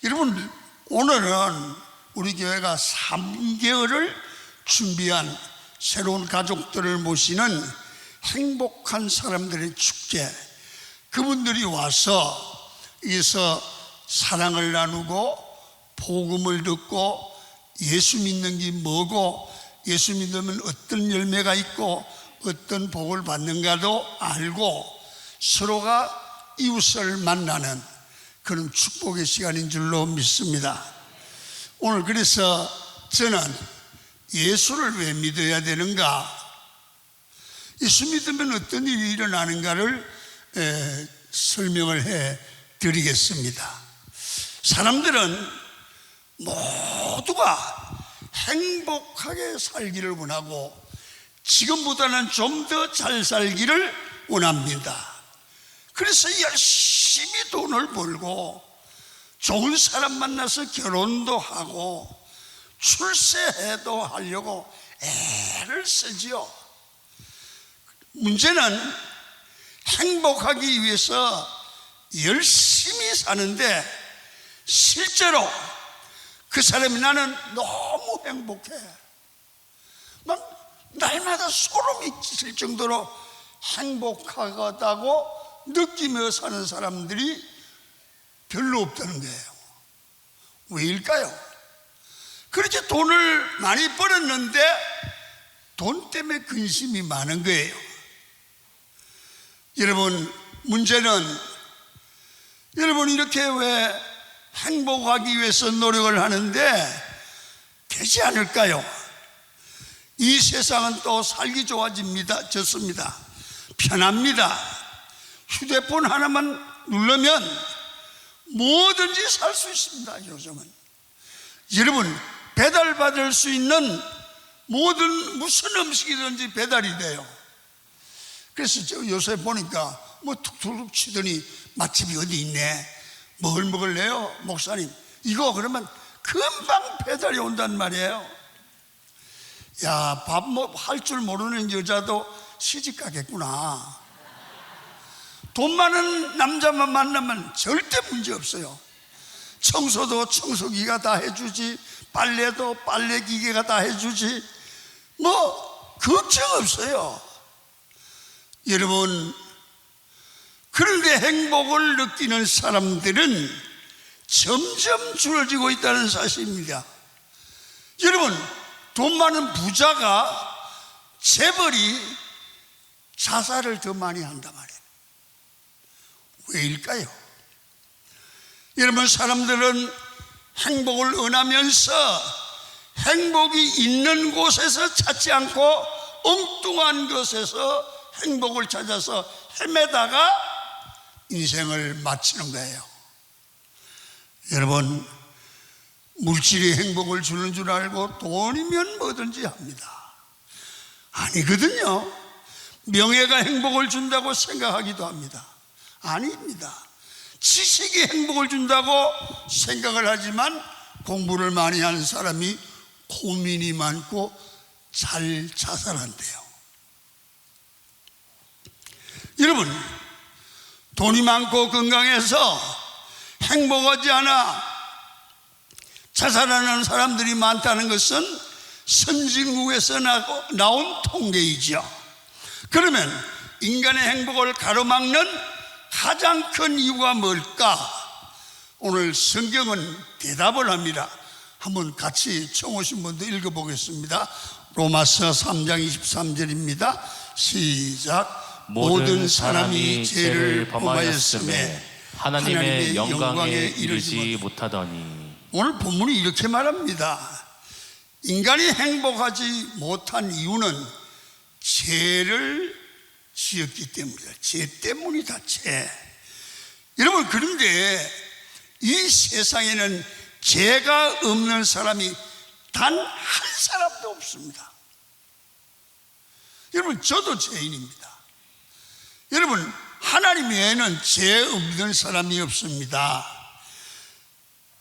여러분, 오늘은 우리 교회가 3개월을 준비한 새로운 가족들을 모시는 행복한 사람들의 축제, 그분들이 와서 여기서 사랑을 나누고 복음을 듣고 예수 믿는 게 뭐고, 예수 믿으면 어떤 열매가 있고 어떤 복을 받는가도 알고 서로가 이웃을 만나는 그런 축복의 시간인 줄로 믿습니다. 오늘 그래서 저는 예수를 왜 믿어야 되는가, 예수 믿으면 어떤 일이 일어나는가를 설명을 해 드리겠습니다. 사람들은 모두가 행복하게 살기를 원하고 지금보다는 좀 더 잘 살기를 원합니다. 그래서 열심히 돈을 벌고 좋은 사람 만나서 결혼도 하고 출세도 하려고 애를 쓰지요. 문제는 행복하기 위해서 열심히 사는데 실제로 그 사람이 나는 너무 행복해, 막 날마다 소름이 끼칠 정도로 행복하다고 느끼며 사는 사람들이 별로 없다는 거예요. 왜일까요? 그렇게 돈을 많이 벌었는데 돈 때문에 근심이 많은 거예요. 여러분, 문제는 여러분 이렇게 왜 행복하기 위해서 노력을 하는데 되지 않을까요? 이 세상은 또 살기 좋습니다. 편합니다. 휴대폰 하나만 누르면 뭐든지 살 수 있습니다. 요즘은 여러분, 배달받을 수 있는 무슨 음식이든지 배달이 돼요. 그래서 저 요새 보니까 뭐 툭툭 치더니 맛집이 어디 있네, 뭘 먹을래요? 목사님 이거 그러면 금방 배달이 온단 말이에요. 야, 밥 할 줄 모르는 여자도 시집 가겠구나. 돈 많은 남자만 만나면 절대 문제 없어요. 청소도 청소기가 다 해주지, 빨래도 빨래기계가 다 해주지, 뭐 걱정 없어요. 여러분, 그런데 행복을 느끼는 사람들은 점점 줄어들고 있다는 사실입니다. 여러분, 돈 많은 부자가 재벌이 자살을 더 많이 한단 말이에요. 왜일까요? 여러분, 사람들은 행복을 원하면서 행복이 있는 곳에서 찾지 않고 엉뚱한 곳에서 행복을 찾아서 헤매다가 인생을 마치는 거예요. 여러분, 물질이 행복을 주는 줄 알고 돈이면 뭐든지 합니다. 아니거든요. 명예가 행복을 준다고 생각하기도 합니다. 아닙니다. 지식이 행복을 준다고 생각을 하지만 공부를 많이 하는 사람이 고민이 많고 잘 자살한대요. 여러분, 돈이 많고 건강해서 행복하지 않아 자살하는 사람들이 많다는 것은 선진국에서 나온 통계이죠. 그러면 인간의 행복을 가로막는 가장 큰 이유가 뭘까? 오늘 성경은 대답을 합니다. 한번 같이 처음 오신 분도 읽어보겠습니다. 로마서 3장 23절입니다. 시작. 모든 사람이 죄를 범하였음에 하나님의 영광에 이르지 못하더니. 오늘 본문이 이렇게 말합니다. 인간이 행복하지 못한 이유는 죄를 지었기 때문이다. 죄 때문이다. 죄. 여러분, 그런데 이 세상에는 죄가 없는 사람이 단 한 사람도 없습니다. 여러분, 저도 죄인입니다. 여러분, 하나님 외에는 죄 없는 사람이 없습니다.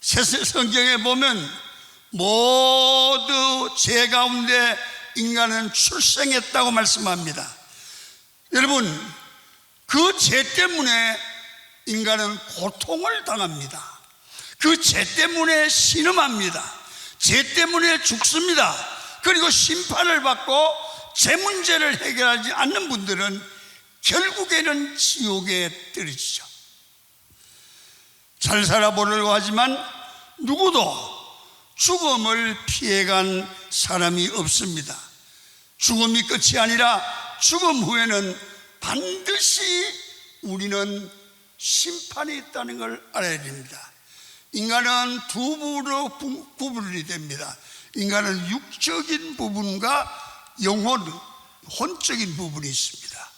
성경에 보면 모두 죄 가운데 인간은 출생했다고 말씀합니다. 여러분, 그 죄 때문에 인간은 고통을 당합니다. 그 죄 때문에 신음합니다. 죄 때문에 죽습니다. 그리고 심판을 받고 죄 문제를 해결하지 않는 분들은 결국에는 지옥에 떨어지죠. 잘 살아보려고 하지만 누구도 죽음을 피해간 사람이 없습니다. 죽음이 끝이 아니라 죽음 후에는 반드시 우리는 심판이 있다는 걸 알아야 됩니다. 인간은 두 부분으로 구분이 됩니다. 인간은 육적인 부분과 영혼, 혼적인 부분이 있습니다.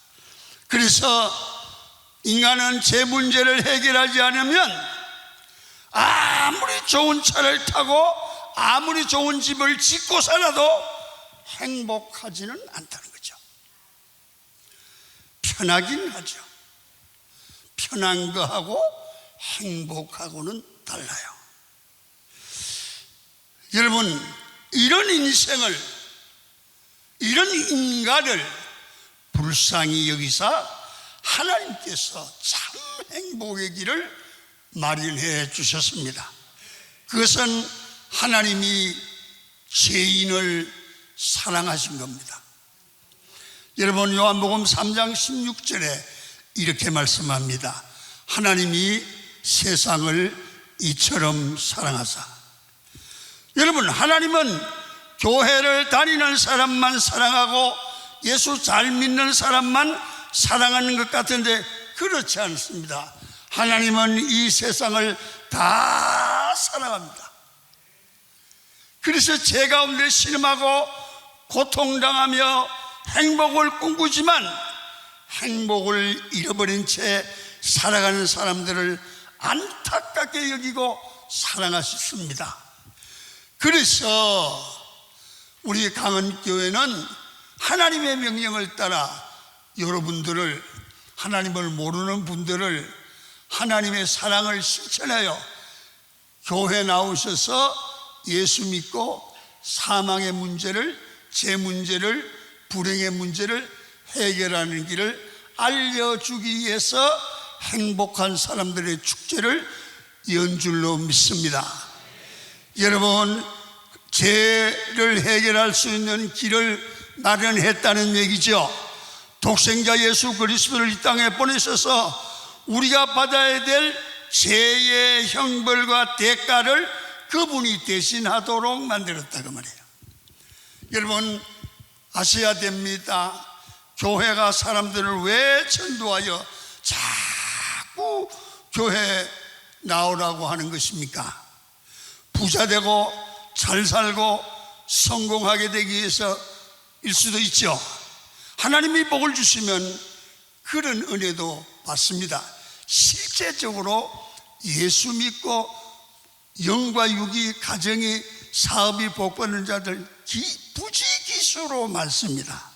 그래서 인간은 제 문제를 해결하지 않으면 아무리 좋은 차를 타고 아무리 좋은 집을 짓고 살아도 행복하지는 않다는 거죠. 편하긴 하죠. 편한 거하고 행복하고는 달라요. 여러분, 이런 인생을, 이런 인간을 불쌍히 여기사 하나님께서 참 행복의 길을 마련해 주셨습니다. 그것은 하나님이 죄인을 사랑하신 겁니다. 여러분, 요한복음 3장 16절에 이렇게 말씀합니다. 하나님이 세상을 이처럼 사랑하사. 여러분, 하나님은 교회를 다니는 사람만 사랑하고 예수 잘 믿는 사람만 사랑하는 것 같은데 그렇지 않습니다. 하나님은 이 세상을 다 사랑합니다. 그래서 죄 가운데 신음하고 고통당하며 행복을 꿈꾸지만 행복을 잃어버린 채 살아가는 사람들을 안타깝게 여기고 사랑하셨습니다. 그래서 우리 강은교회는 하나님의 명령을 따라 여러분들을, 하나님을 모르는 분들을 하나님의 사랑을 실천하여 교회 나오셔서 예수 믿고 사망의 문제를, 죄 문제를, 불행의 문제를 해결하는 길을 알려주기 위해서 행복한 사람들의 축제를 연 줄로 믿습니다. 여러분, 죄를 해결할 수 있는 길을 마련했다는 얘기죠. 독생자 예수 그리스도를 이 땅에 보내셔서 우리가 받아야 될 죄의 형벌과 대가를 그분이 대신하도록 만들었다고 말해요. 여러분, 아셔야 됩니다. 교회가 사람들을 왜 전도하여 자꾸 교회 나오라고 하는 것입니까? 부자 되고 잘 살고 성공하게 되기 위해서일 수도 있죠. 하나님이 복을 주시면 그런 은혜도 받습니다. 실제적으로 예수 믿고 영과 육이, 가정이, 사업이 복받는 자들 부지기수로 많습니다.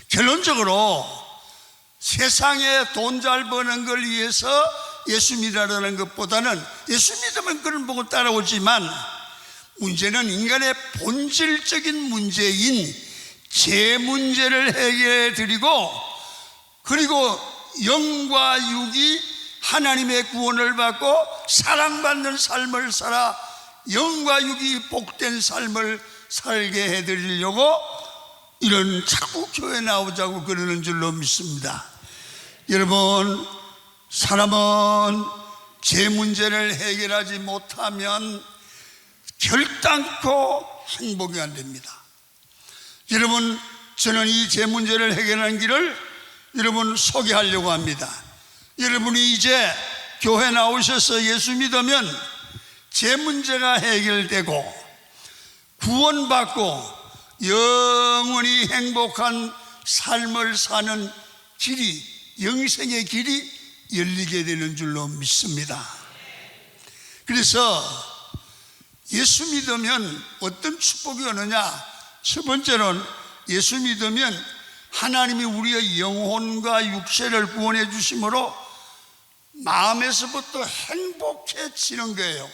결론적으로 세상에 돈 잘 버는 걸 위해서 예수 믿으라는 것보다는 예수 믿으면 그런 복을 따라오지만 문제는 인간의 본질적인 문제인 죄 문제를 해결해 드리고, 그리고 영과 육이 하나님의 구원을 받고 사랑받는 삶을 살아 영과 육이 복된 삶을 살게 해드리려고 이런 자꾸 교회 나오자고 그러는 줄로 믿습니다. 여러분, 사람은 죄 문제를 해결하지 못하면 결단코 행복이 안 됩니다. 여러분, 저는 이 죄 문제를 해결하는 길을 여러분 소개하려고 합니다. 여러분이 이제 교회 나오셔서 예수 믿으면 죄 문제가 해결되고 구원받고 영원히 행복한 삶을 사는 길이, 영생의 길이 열리게 되는 줄로 믿습니다. 그래서 예수 믿으면 어떤 축복이 오느냐? 첫 번째는 예수 믿으면 하나님이 우리의 영혼과 육체를 구원해 주심으로 마음에서부터 행복해지는 거예요.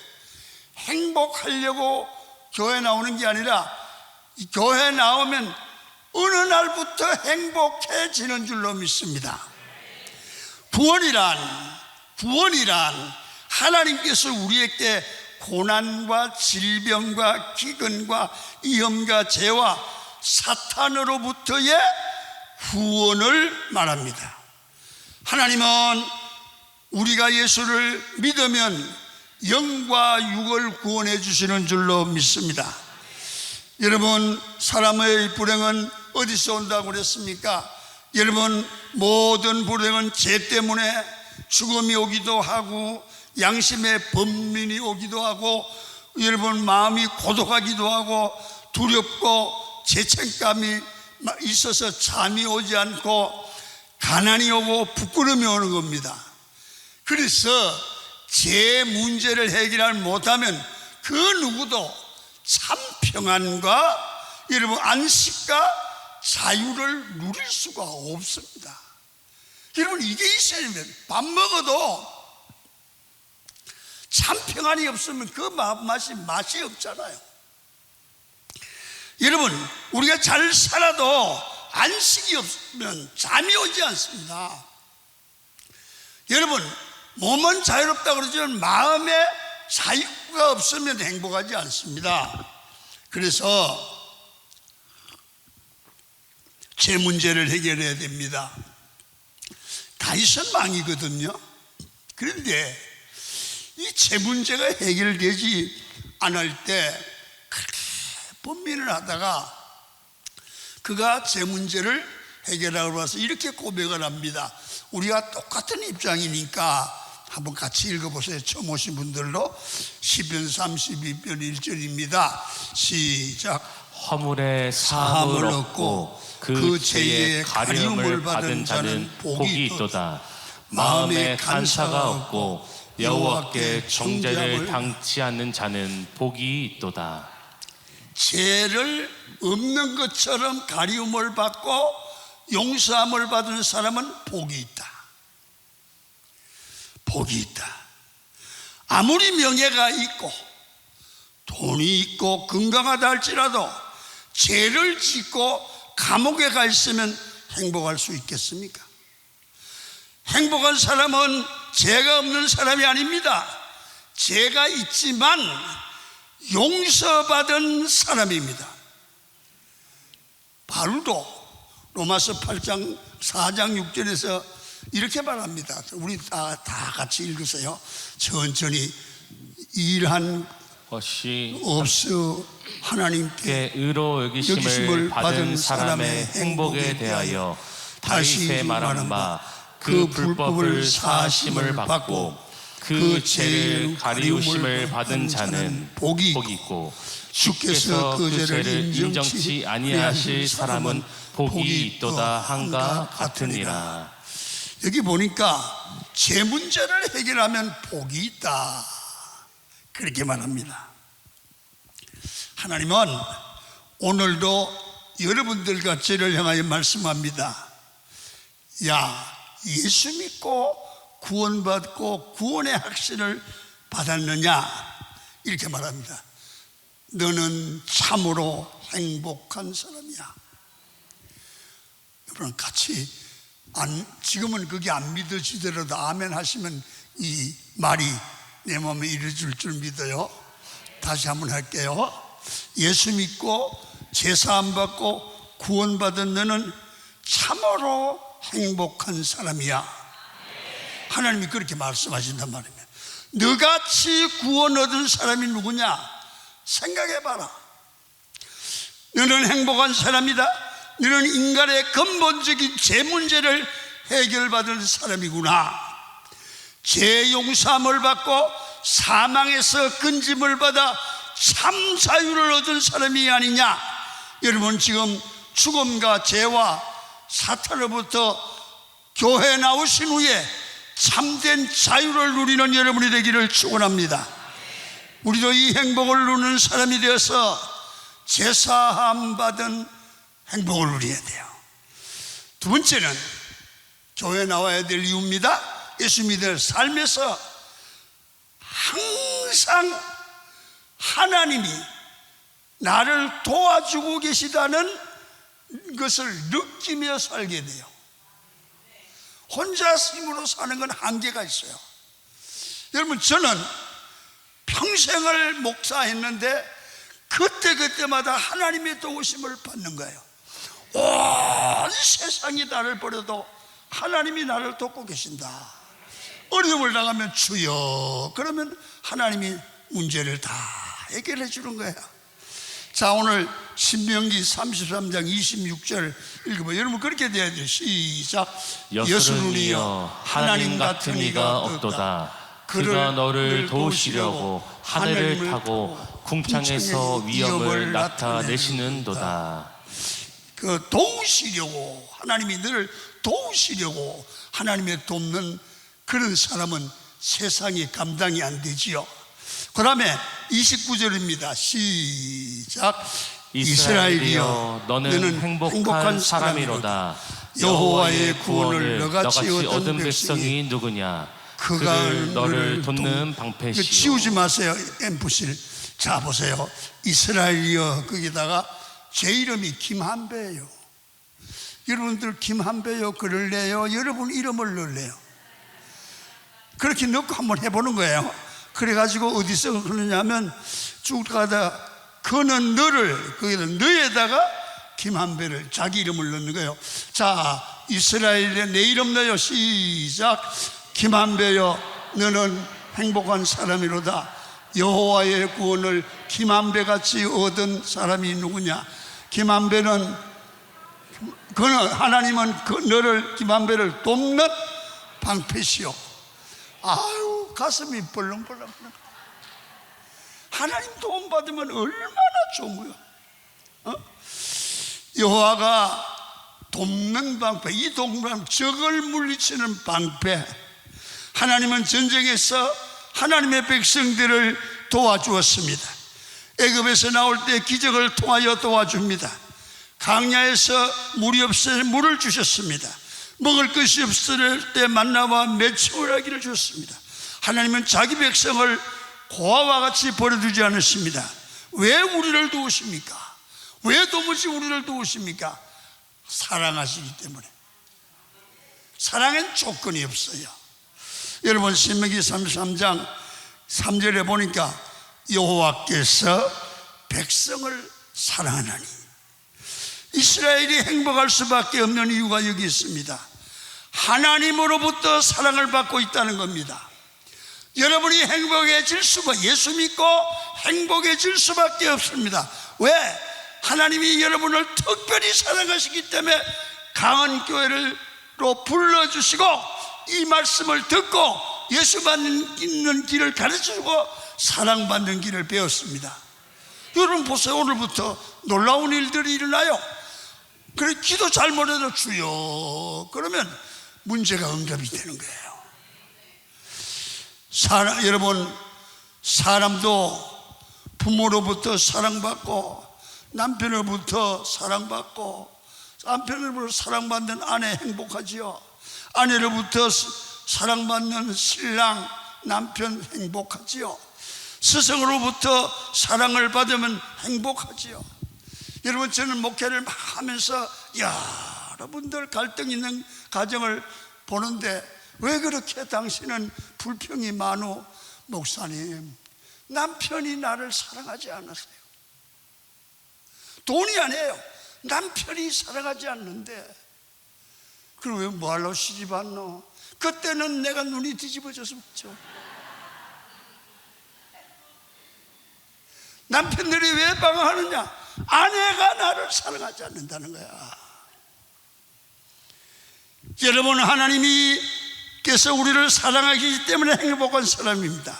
행복하려고 교회 나오는 게 아니라 교회 나오면 어느 날부터 행복해지는 줄로 믿습니다. 구원이란 하나님께서 우리에게 고난과 질병과 기근과 위험과 죄와 사탄으로부터의 구원을 말합니다. 하나님은 우리가 예수를 믿으면 영과 육을 구원해 주시는 줄로 믿습니다. 여러분, 사람의 불행은 어디서 온다고 그랬습니까? 여러분, 모든 불행은 죄 때문에 죽음이 오기도 하고 양심의 번민이 오기도 하고, 여러분, 마음이 고독하기도 하고 두렵고 죄책감이 있어서 잠이 오지 않고 가난이 오고 부끄러움이 오는 겁니다. 그래서 죄 문제를 해결하지 못하면 그 누구도 참 평안과 여러분 안식과 자유를 누릴 수가 없습니다. 여러분, 이게 있어야 됩니다. 밥 먹어도 참 평안이 없으면 그 맛이 없잖아요. 여러분, 우리가 잘 살아도 안식이 없으면 잠이 오지 않습니다. 여러분, 몸은 자유롭다고 그러지만 마음에 자유가 없으면 행복하지 않습니다. 그래서 죄 문제를 해결해야 됩니다. 다윗은 왕이거든요. 그런데 이 죄 문제가 해결되지 않을 때 그렇게 번민을 하다가 그가 죄 문제를 해결하고 와서 이렇게 고백을 합니다. 우리가 똑같은 입장이니까 한번 같이 읽어보세요. 처음 오신 분들로. 시편 32편 1절입니다 시작. 허물에 사함을 얻고 그 죄의 가려움을 받은 자는 복이 있도다. 마음에 간사가 없고 여호와께 정죄를 당치 않는 자는 복이 있도다. 죄를 없는 것처럼 가리움을 받고 용서함을 받은 사람은 복이 있다. 복이 있다. 아무리 명예가 있고 돈이 있고 건강하다 할지라도 죄를 짓고 감옥에 가 있으면 행복할 수 있겠습니까? 행복한 사람은 죄가 없는 사람이 아닙니다. 죄가 있지만 용서받은 사람입니다. 바울도 로마서 8장 4장 6절에서 이렇게 말합니다. 우리 다 같이 읽으세요. 천천히. 일한 것이 없어 하나님께 의로 여기심을 받은 사람의 행복에 대하여 다윗의 말한 바 그 불법을 사하심을 받고 그 죄를 가리우심을 받은 자는 복이 있고 주께서 그 죄를 인정치 아니하실 사람은 복이 있도다 한가 같으니라. 여기 보니까 죄 문제를 해결하면 복이 있다, 그렇게 말합니다. 하나님은 오늘도 여러분들과 저를 향하여 말씀합니다. 야, 예수 믿고 구원받고 구원의 확신을 받았느냐? 이렇게 말합니다. 너는 참으로 행복한 사람이야. 여러분, 같이 지금은 그게 안 믿어지더라도 아멘 하시면 이 말이 내 마음에 이루어질 줄 믿어요. 다시 한번 할게요. 예수 믿고 제사함 받고 구원받은 너는 참으로 행복한 사람이야. 하나님이 그렇게 말씀하신단 말입니다. 너같이 구원 얻은 사람이 누구냐? 생각해봐라. 너는 행복한 사람이다. 너는 인간의 근본적인 죄 문제를 해결받은 사람이구나. 죄 용서함을 받고 사망에서 건짐을 받아 참 자유를 얻은 사람이 아니냐? 여러분, 지금 죽음과 죄와 사탄으로부터 교회에 나오신 후에 참된 자유를 누리는 여러분이 되기를 축원합니다. 우리도 이 행복을 누리는 사람이 되어서 제사함 받은 행복을 누려야 돼요. 두 번째는 교회에 나와야 될 이유입니다. 예수 믿을 삶에서 항상 하나님이 나를 도와주고 계시다는 것을 느끼며 살게 돼요. 혼자 힘으로 사는 건 한계가 있어요. 여러분, 저는 평생을 목사했는데 그때마다 하나님의 도우심을 받는 거예요. 온 세상이 나를 버려도 하나님이 나를 돕고 계신다. 어려움을 당하면 주여, 그러면 하나님이 문제를 다 해결해 주는 거예요. 자, 오늘 신명기 33장 26절 읽어봐요. 여러분, 그렇게 돼야 돼요. 시작. 여수는이여 하나님 같은 이가 없도다. 그가 너를 도우시려고 하늘을 타고 궁창에서 위엄을 나타내시는도다. 그 도우시려고, 하나님이 너를 도우시려고 하나님의 돕는 그런 사람은 세상이 감당이 안 되지요. 그 다음에 29절입니다. 시작. 이스라엘이여 너는 행복한 사람이로다. 여호와의 구원을 너같이 얻은 백성이 누구냐? 그가 너를 돕는 방패시오. 치우지 마세요. 엠프실. 자, 보세요. 이스라엘이여, 거기다가 제 이름이 김한배예요. 여러분들 김한배요 그럴래요? 여러분 이름을 넣을래요? 그렇게 넣고 한번 해보는 거예요. 그래가지고 어디서 그러냐면 쭉 가다 그는 너를, 거기다 너에다가 김한배를, 자기 이름을 넣는 거예요. 자, 이스라엘에 내 이름 넣어요. 시작. 김한배여 너는 행복한 사람이로다. 여호와의 구원을 김한배같이 얻은 사람이 누구냐? 김한배는, 그는, 하나님은 너를, 김한배를 돕는 방패시오. 아유, 가슴이 벌렁벌렁. 하나님 도움 받으면 얼마나 좋은 거야. 여호와가 돕는 방패, 이 동방 적을 물리치는 방패. 하나님은 전쟁에서 하나님의 백성들을 도와주었습니다. 애굽에서 나올 때 기적을 통하여 도와줍니다. 강야에서 물이 없을 때 물을 주셨습니다. 먹을 것이 없을 때 만나와 맺힘을 하기를 주셨습니다. 하나님은 자기 백성을 고아와 같이 버려두지 않으십니다. 왜 우리를 도우십니까? 왜 도무지 우리를 도우십니까? 사랑하시기 때문에. 사랑엔 조건이 없어요. 여러분, 신명기 33장 3절에 보니까 여호와께서 백성을 사랑하나니, 이스라엘이 행복할 수밖에 없는 이유가 여기 있습니다. 하나님으로부터 사랑을 받고 있다는 겁니다. 여러분이 행복해질 수가, 예수 믿고 행복해질 수밖에 없습니다. 왜? 하나님이 여러분을 특별히 사랑하시기 때문에 강한 교회로 불러주시고 이 말씀을 듣고 예수 받는 길을 가르쳐주고 사랑받는 길을 배웠습니다. 여러분 보세요. 오늘부터 놀라운 일들이 일어나요. 그래, 기도 잘못해도 주여, 그러면 문제가 응답이 되는 거예요. 여러분, 사람도 부모로부터 사랑받고 남편으로부터 사랑받고, 남편으로부터 사랑받는 아내 행복하지요. 아내로부터 사랑받는 신랑 남편 행복하지요. 스승으로부터 사랑을 받으면 행복하지요. 여러분, 저는 목회를 막 하면서 여러분들 갈등 있는 가정을 보는데 왜 그렇게 당신은 불평이 많어? 목사님, 남편이 나를 사랑하지 않았어요. 돈이 아니에요. 남편이 사랑하지 않는데 그럼 왜 뭐하려고 시집 왔노? 그때는 내가 눈이 뒤집어져서 묻죠. 남편들이 왜 방황하느냐? 아내가 나를 사랑하지 않는다는 거야. 여러분, 하나님께서 우리를 사랑하기 때문에 행복한 사람입니다.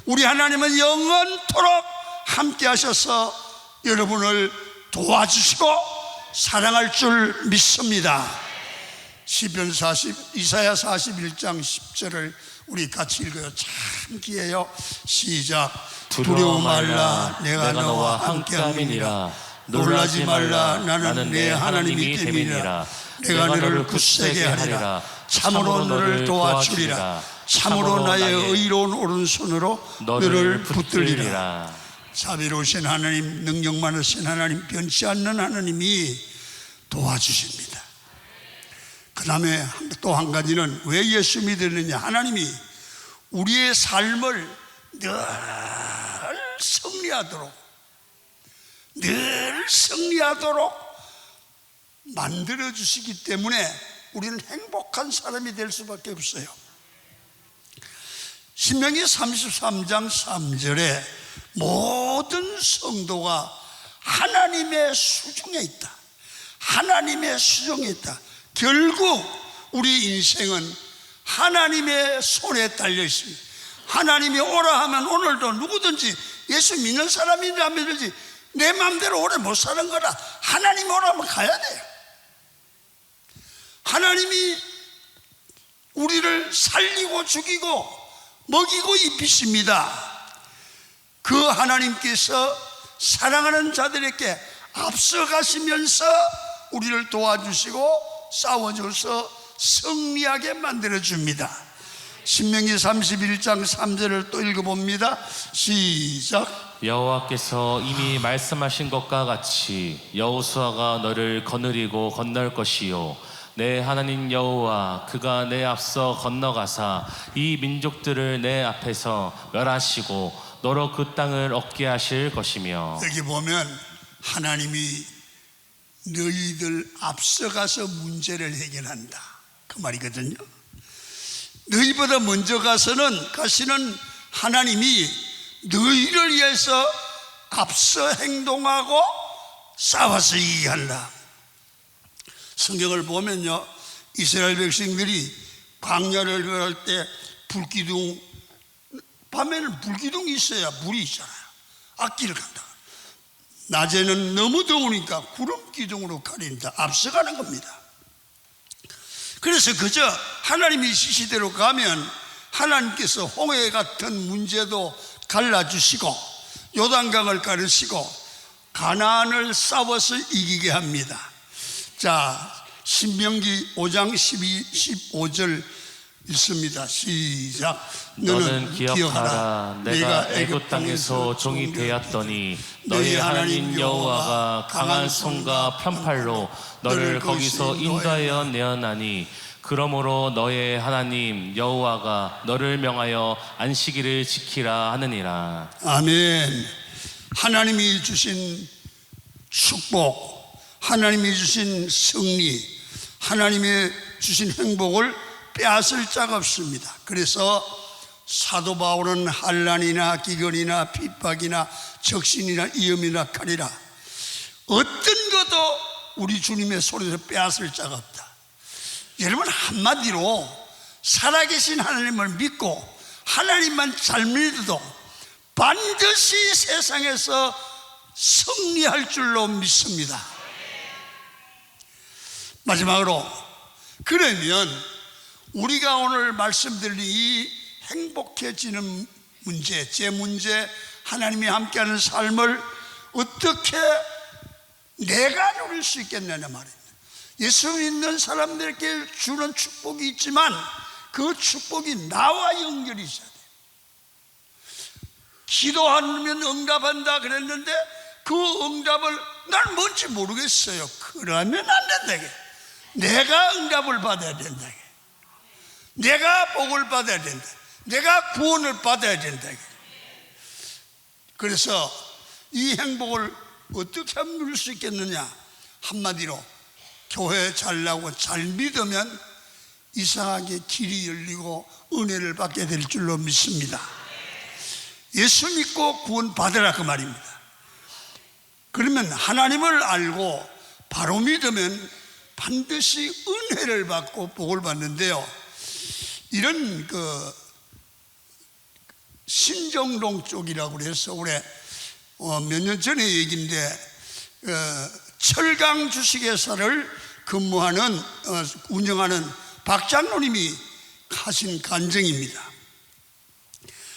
우리 하나님은 영원토록 함께 하셔서 여러분을 도와주시고 사랑할 줄 믿습니다. 시편 40, 이사야 41장 10절을 우리 같이 읽어요. 참 귀해요. 시작. 두려워 말라, 내가 너와 함께함이니라. 놀라지 말라, 나는 내 하나님이 됨이니라. 내가 너를 굳세게 하리라. 참으로 너를 도와주리라. 참으로 나의 의로운 오른손으로 너를 붙들리라. 자비로우신 하나님, 능력 많으신 하나님, 변치 않는 하나님이 도와주십니다. 그 다음에 또 한 가지는 왜 예수 믿었느냐? 하나님이 우리의 삶을 늘 승리하도록 만들어 주시기 때문에 우리는 행복한 사람이 될 수밖에 없어요. 신명기 33장 3절에 모든 성도가 하나님의 수중에 있다. 하나님의 수중에 있다. 결국 우리 인생은 하나님의 손에 달려 있습니다. 하나님이 오라 하면 오늘도 누구든지 예수 믿는 사람이라면 되지 내 마음대로 오래 못 사는 거라. 하나님이 오라면 가야 돼요. 하나님이 우리를 살리고 죽이고 먹이고 입히십니다. 그 하나님께서 사랑하는 자들에게 앞서가시면서 우리를 도와주시고 싸워줘서 승리하게 만들어줍니다. 신명기 31장 3절을 또 읽어봅니다. 시작. 여호와께서 이미 말씀하신 것과 같이 여호수아가 너를 거느리고 건널 것이요 내 하나님 여호와 그가 내 앞서 건너가사 이 민족들을 내 앞에서 멸하시고 너로 그 땅을 얻게 하실 것이며. 여기 보면 하나님이 너희들 앞서가서 문제를 해결한다 그 말이거든요. 너희보다 먼저 가시는 하나님이 너희를 위해서 앞서 행동하고 싸워서 이기한다. 성경을 보면요, 이스라엘 백성들이 광야를 걸을 때 불기둥, 밤에는 불기둥이 있어야 물이 있잖아요. 앞길을 간다. 낮에는 너무 더우니까 구름 기둥으로 가린다. 앞서가는 겁니다. 그래서 그저 하나님이 지시대로 가면 하나님께서 홍해 같은 문제도 갈라주시고 요단강을 가르시고 가나안을 싸워서 이기게 합니다. 자, 신명기 5장 15절 읽습니다. 시작. 너는 기억하라. 내가 애굽 땅에서 종이 되었더니 너희 하나님 여호와가 강한 손과 편팔로 너를 거기서 인도하여 내어나니 그러므로 너의 하나님 여호와가 너를 명하여 안식일을 지키라 하느니라. 아멘. 하나님이 주신 축복, 하나님이 주신 승리, 하나님이 주신 행복을 빼앗을 자가 없습니다. 그래서 사도 바울은 환난이나 기근이나 핍박이나 적신이나 위험이나 칼이라 어떤 것도 우리 주님의 손에서 빼앗을 자가 없다. 여러분, 한마디로 살아계신 하나님을 믿고 하나님만 잘 믿어도 반드시 세상에서 승리할 줄로 믿습니다. 마지막으로, 그러면 우리가 오늘 말씀드린 이 행복해지는 문제, 제 문제, 하나님이 함께하는 삶을 어떻게 내가 누릴 수 있겠느냐 말입니다. 예수 믿는 사람들에게 주는 축복이 있지만 그 축복이 나와 연결이 있어야 돼요. 기도하면 응답한다 그랬는데 그 응답을 난 뭔지 모르겠어요. 그러면 안 된다. 내가 응답을 받아야 된다. 내가 복을 받아야 된다. 내가 구원을 받아야 된다. 그래서 이 행복을 어떻게 하면 누릴 수 있겠느냐? 한마디로 교회 잘 나오고 잘 믿으면 이상하게 길이 열리고 은혜를 받게 될 줄로 믿습니다. 예수 믿고 구원 받으라 그 말입니다. 그러면 하나님을 알고 바로 믿으면 반드시 은혜를 받고 복을 받는데요, 이런 신정동 쪽이라고 그래서 올해 몇 년 전의 얘기인데 철강 주식회사를 근무하는 운영하는 박 장로님이 하신 간증입니다.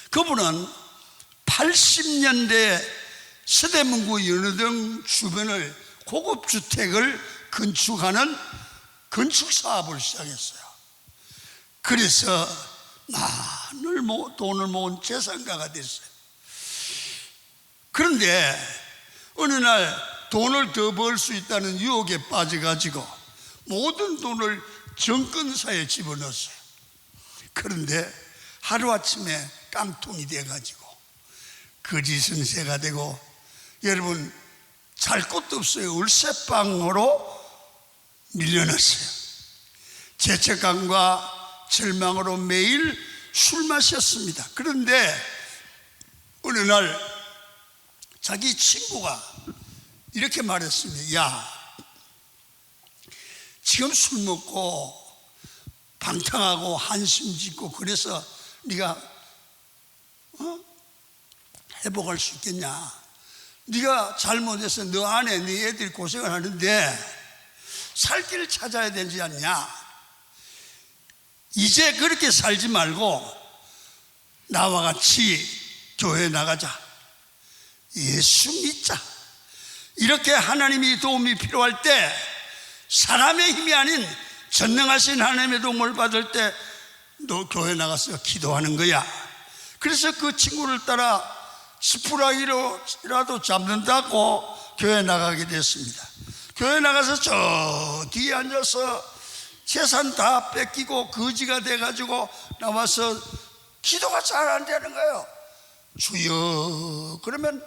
그분은 80년대 서대문구 연호동 주변을 고급 주택을 건축하는 건축 사업을 시작했어요. 그래서 많은 돈을 모은 재산가가 됐어요. 그런데 어느 날 돈을 더 벌 수 있다는 유혹에 빠져가지고 모든 돈을 정권사에 집어넣었어요. 그런데 하루아침에 깡통이 돼가지고 거짓은 새가 되고, 여러분 잘 곳도 없어요. 울새방으로 밀려났어요. 죄책감과 절망으로 매일 술 마셨습니다. 그런데 어느 날 자기 친구가 이렇게 말했습니다. 야, 지금 술 먹고 방탕하고 한심 짓고 그래서 네가 회복할 수 있겠냐? 네가 잘못해서 너 안에 네 애들이 고생을 하는데 살 길을 찾아야 되지 않냐? 이제 그렇게 살지 말고 나와 같이 교회 나가자, 예수 믿자. 이렇게 하나님이 도움이 필요할 때, 사람의 힘이 아닌 전능하신 하나님의 도움을 받을 때 너 교회 나가서 기도하는 거야. 그래서 그 친구를 따라 지푸라기로라도 잡는다고 교회 나가게 됐습니다. 교회 나가서 저 뒤에 앉아서 재산 다 뺏기고 거지가 돼가지고 나와서 기도가 잘 안 되는 거예요. 주여, 그러면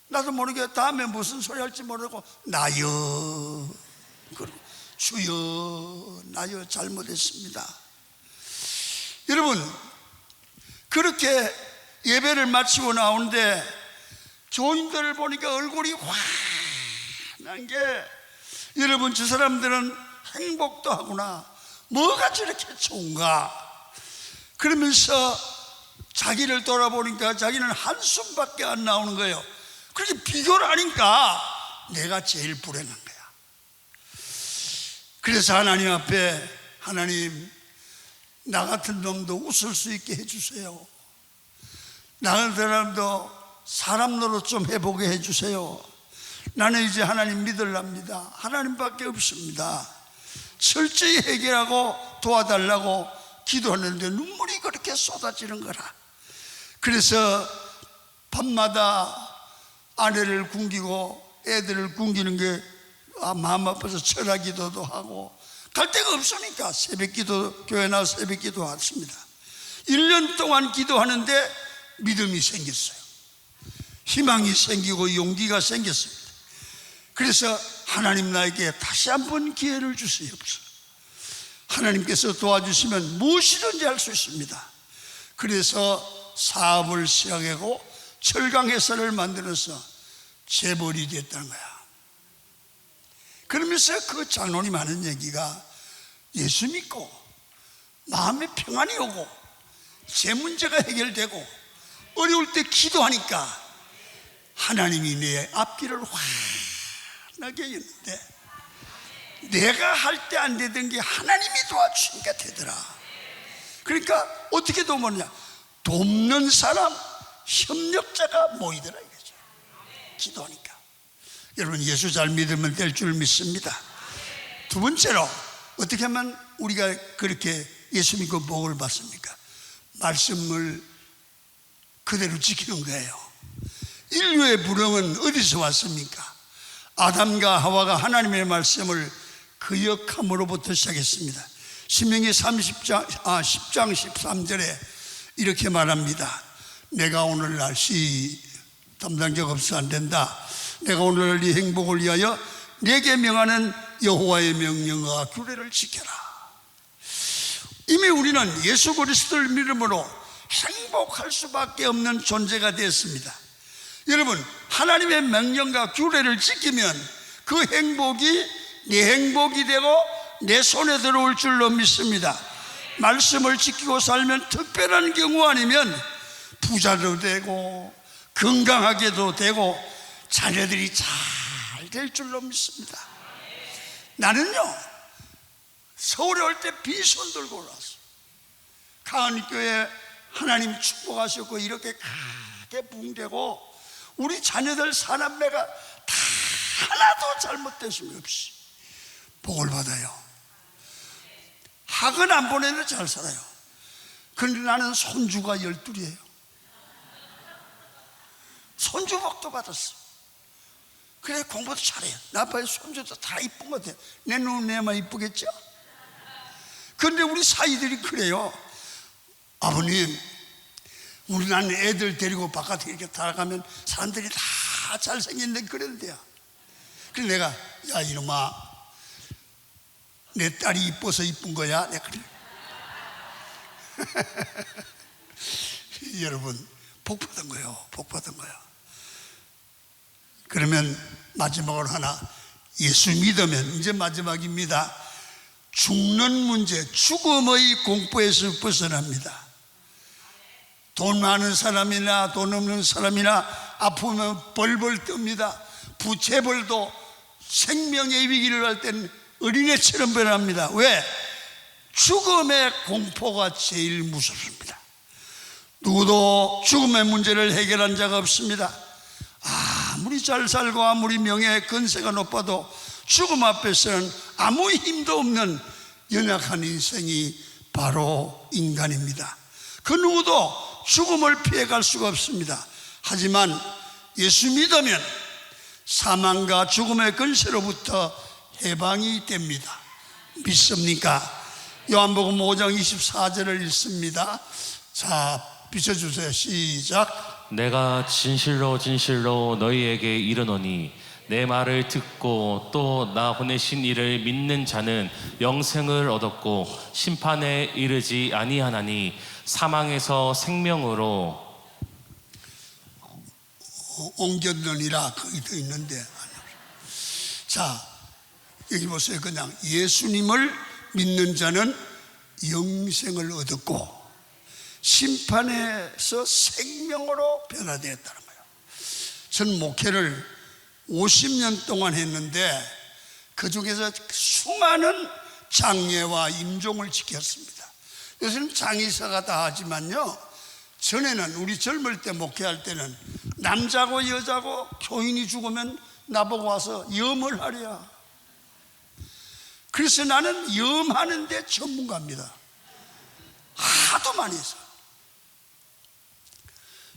나도 모르게 다음에 무슨 소리 할지 모르고 나여, 주여 나여 잘못했습니다. 여러분, 그렇게 예배를 마치고 나오는데 교인들을 보니까 얼굴이 환한 게, 여러분 저 사람들은 행복도 하구나, 뭐가 저렇게 좋은가 그러면서 자기를 돌아보니까 자기는 한숨밖에 안 나오는 거예요. 그렇게 비교를 하니까 내가 제일 불행한 거야. 그래서 하나님 앞에, 하나님 나 같은 놈도 웃을 수 있게 해주세요. 나 같은 사람도 사람 노릇 좀 해보게 해주세요. 나는 이제 하나님 믿으랍니다. 하나님밖에 없습니다. 철저히 해결하고 도와달라고 기도하는데 눈물이 그렇게 쏟아지는 거라. 그래서 밤마다 아내를 굶기고 애들을 굶기는 게 마음 아파서 철야기도도 하고, 갈 데가 없으니까 새벽기도, 교회 나와서 새벽기도 왔습니다. 1년 동안 기도하는데 믿음이 생겼어요. 희망이 생기고 용기가 생겼습니다. 그래서 하나님 나에게 다시 한번 기회를 주시옵소서. 하나님께서 도와주시면 무엇이든지 할 수 있습니다. 그래서 사업을 시작하고 철강회사를 만들어서 재벌이 됐다는 거야. 그러면서 그 장로님 하는 얘기가, 예수 믿고 마음에 평안이 오고 제 문제가 해결되고 어려울 때 기도하니까 하나님이 내 앞길을 환하게 여는데, 내가 할 때 안 되던 게 하나님이 도와주니까 되더라. 그러니까 어떻게 도모냐, 돕는 사람, 협력자가 모이더라 이거죠. 기도하니까. 여러분, 예수 잘 믿으면 될 줄 믿습니다. 두 번째로, 어떻게 하면 우리가 그렇게 예수 믿고 복을 받습니까? 말씀을 그대로 지키는 거예요. 인류의 부름은 어디서 왔습니까? 아담과 하와가 하나님의 말씀을 거역함으로부터 시작했습니다. 신명기 10장 13절에 이렇게 말합니다. 내가 오늘날 담당자가 없어 안 된다. 내가 오늘날 네 행복을 위하여 내게 명하는 여호와의 명령과 규례를 지켜라. 이미 우리는 예수 그리스도를 믿음으로 행복할 수밖에 없는 존재가 되었습니다. 여러분, 하나님의 명령과 규례를 지키면 그 행복이 내 행복이 되고 내 손에 들어올 줄로 믿습니다. 말씀을 지키고 살면 특별한 경우 아니면 부자도 되고 건강하게도 되고 자녀들이 잘 될 줄로 믿습니다. 나는요, 서울에 올 때 빈손 들고 올라왔어요. 가은교회 하나님 축복하셨고 이렇게 크게 붕대고 우리 자녀들 사남매가 다 하나도 잘못되심 없이 복을 받아요. 학은 안 보내도 잘 살아요. 그런데 나는 손주가 12이에요. 손주 복도 받았어. 그래, 공부도 잘해요. 나빠의 손주도 다 이쁜 것 같아요. 내 눈은 내만 이쁘겠죠? 그런데 우리 사이들이 그래요. 아버님, 우리 나는 애들 데리고 바깥에 이렇게 살아가면 사람들이 다 잘생긴데 그런데요. 그래서 내가, 야 이놈아, 내 딸이 이뻐서 이쁜 거야? 내가 그래. 여러분, 복 받은 거예요. 복 받은 거야. 그러면 마지막으로 하나, 예수 믿으면 이제 마지막입니다. 죽는 문제, 죽음의 공포에서 벗어납니다. 돈 많은 사람이나 돈 없는 사람이나 아프면 벌벌 뜹니다. 부채벌도 생명의 위기를 할 때는 어린애처럼 변합니다. 왜? 죽음의 공포가 제일 무섭습니다. 누구도 죽음의 문제를 해결한 자가 없습니다. 아무리 잘 살고 아무리 명예 건세가 높아도 죽음 앞에서는 아무 힘도 없는 연약한 인생이 바로 인간입니다. 그 누구도 죽음을 피해갈 수가 없습니다. 하지만 예수 믿으면 사망과 죽음의 권세로부터 해방이 됩니다. 믿습니까? 요한복음 5장 24절을 읽습니다. 자, 비춰주세요. 시작. 내가 진실로 진실로 너희에게 이르노니 내 말을 듣고 또 나 보내신 이를 믿는 자는 영생을 얻었고 심판에 이르지 아니하나니 사망에서 생명으로 옮겼느니라. 거기 더 있는데. 자, 여기 보세요. 그냥 예수님을 믿는 자는 영생을 얻었고 심판에서 생명으로 변화되었다는 거예요. 전 목회를 50년 동안 했는데 그 중에서 수많은 장례와 임종을 지켰습니다. 요새는 장의사가 다 하지만요, 전에는 우리 젊을 때 목회할 때는 남자고 여자고 교인이 죽으면 나보고 와서 염을 하랴. 그래서 나는 염하는 데 전문가입니다. 하도 많이 해서.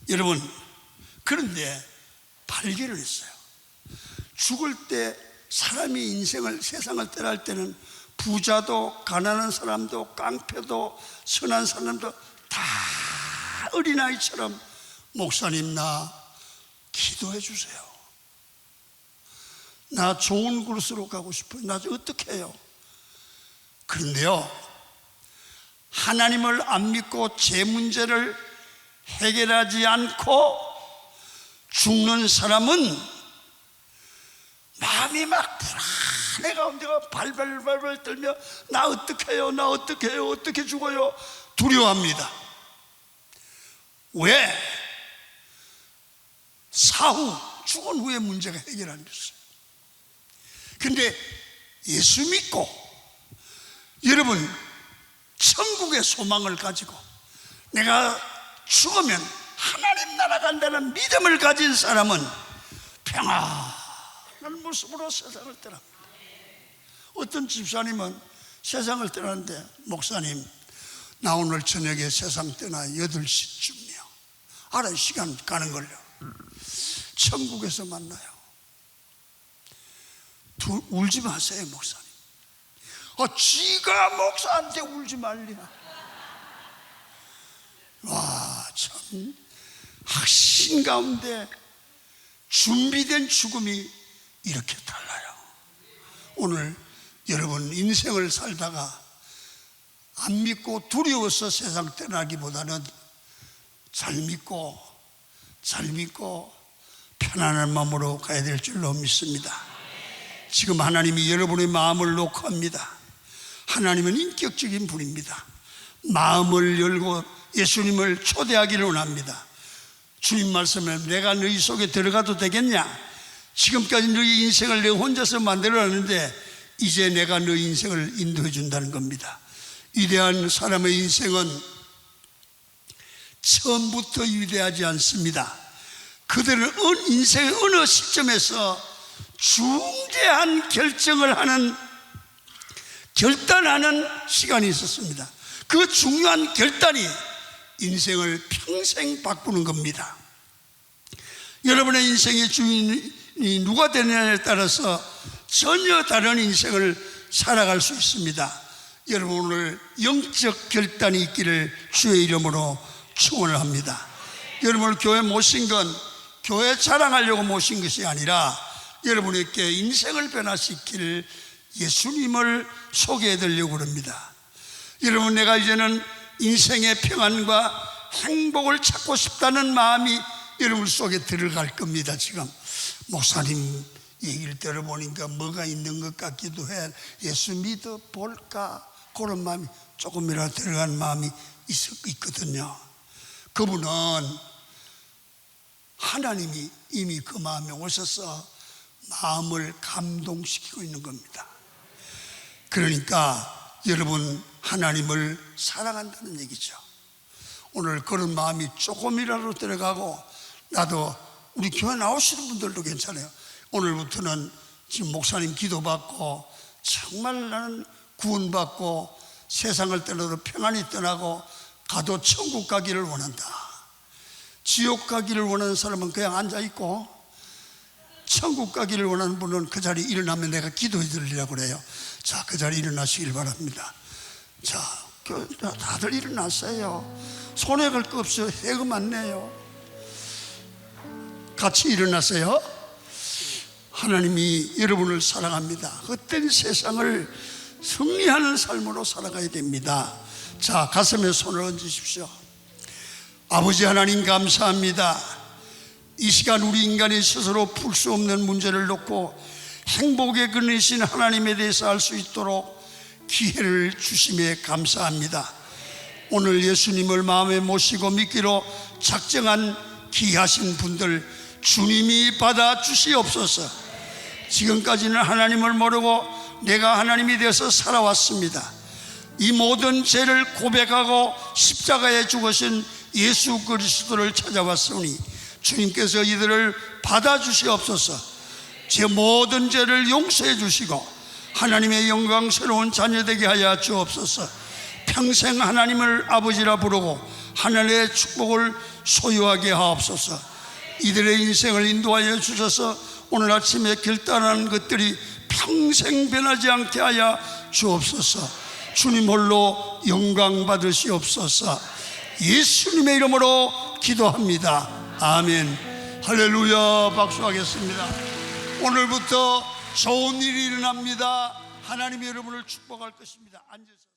여러분, 그런데 발견을 했어요. 죽을 때 사람이 인생을, 세상을 떠날 때는 부자도 가난한 사람도 깡패도 선한 사람도 다 어린아이처럼 목사님 나 기도해 주세요. 나 좋은 그릇으로 가고 싶어요. 나 어떻게 해요? 그런데요, 하나님을 안 믿고 제 문제를 해결하지 않고 죽는 사람은 마음이 막 불안해 가운데가 발발발발 떨며 나 어떻게 해요? 나 어떻게 해요? 어떻게 죽어요? 두려워합니다. 왜? 사후, 죽은 후에 문제가 해결 안 됐어요. 근데 예수 믿고 여러분 천국의 소망을 가지고 내가 죽으면 하나님 나라 간다는 믿음을 가진 사람은 평안한 모습으로 세상을 떠납니다. 어떤 집사님은 세상을 떠나는데 목사님 나 오늘 저녁에 세상 떠나 8시쯤이요. 알아요. 시간 가는 걸요. 천국에서 만나요. 울지 마세요 목사님. 지가 목사한테 울지 말리나. 와, 참 확신 가운데 준비된 죽음이 이렇게 달라요. 오늘 여러분 인생을 살다가 안 믿고 두려워서 세상 떠나기보다는 잘 믿고 편안한 마음으로 가야 될 줄로 믿습니다. 지금 하나님이 여러분의 마음을 놓고 합니다. 하나님은 인격적인 분입니다. 마음을 열고 예수님을 초대하기를 원합니다. 주님 말씀에 내가 너희 속에 들어가도 되겠냐? 지금까지 너희 인생을 내가 혼자서 만들어놨는데 이제 내가 너희 인생을 인도해 준다는 겁니다. 위대한 사람의 인생은 처음부터 위대하지 않습니다. 그들은 인생의 어느 시점에서 중대한 결단하는 시간이 있었습니다. 그 중요한 결단이 인생을 평생 바꾸는 겁니다. 여러분의 인생의 주인이 누가 되느냐에 따라서 전혀 다른 인생을 살아갈 수 있습니다. 여러분 오늘 영적 결단이 있기를 주의 이름으로 축원을 합니다. 여러분을 교회 모신 건 교회 자랑하려고 모신 것이 아니라 여러분에게 인생을 변화시킬 예수님을 소개해 드리려고 합니다. 여러분, 내가 이제는 인생의 평안과 행복을 찾고 싶다는 마음이 여러분 속에 들어갈 겁니다. 지금 목사님 얘기를 들어보니까 뭐가 있는 것 같기도 해. 예수 믿어 볼까? 그런 마음이 조금이라도 들어간 마음이 있거든요. 그분은 하나님이 이미 그 마음에 오셔서 마음을 감동시키고 있는 겁니다. 그러니까 여러분 하나님을 사랑한다는 얘기죠. 오늘 그런 마음이 조금이라도 들어가고, 나도 우리 교회 나오시는 분들도 괜찮아요. 오늘부터는 지금 목사님 기도받고 정말 나는 구원받고 세상을 떠나도 평안히 떠나고 가도 천국 가기를 원한다. 지옥 가기를 원하는 사람은 그냥 앉아있고, 천국 가기를 원하는 분은 그 자리에 일어나면 내가 기도해 드리려고 그래요. 자, 그 자리에 일어나시길 바랍니다. 자, 다들 일어났어요. 손에 걸 거 없어요. 해가 많네요. 같이 일어나세요. 하나님이 여러분을 사랑합니다. 헛된 세상을 승리하는 삶으로 살아가야 됩니다. 자, 가슴에 손을 얹으십시오. 아버지 하나님 감사합니다. 이 시간 우리 인간이 스스로 풀 수 없는 문제를 놓고 행복의 근원이신 하나님에 대해서 알 수 있도록 기회를 주심에 감사합니다. 오늘 예수님을 마음에 모시고 믿기로 작정한 귀하신 분들 주님이 받아주시옵소서. 지금까지는 하나님을 모르고 내가 하나님이 되어서 살아왔습니다. 이 모든 죄를 고백하고 십자가에 죽으신 예수 그리스도를 찾아왔으니 주님께서 이들을 받아주시옵소서. 제 모든 죄를 용서해 주시고 하나님의 영광스러운 자녀되게 하여 주옵소서. 평생 하나님을 아버지라 부르고 하늘의 축복을 소유하게 하옵소서. 이들의 인생을 인도하여 주셔서 오늘 아침에 결단한 것들이 평생 변하지 않게 하여 주옵소서. 주님 홀로 영광 받으시옵소서. 예수님의 이름으로 기도합니다. 아멘. 할렐루야. 박수하겠습니다. 오늘부터 좋은 일이 일어납니다. 하나님이 여러분을 축복할 것입니다. 앉으세요.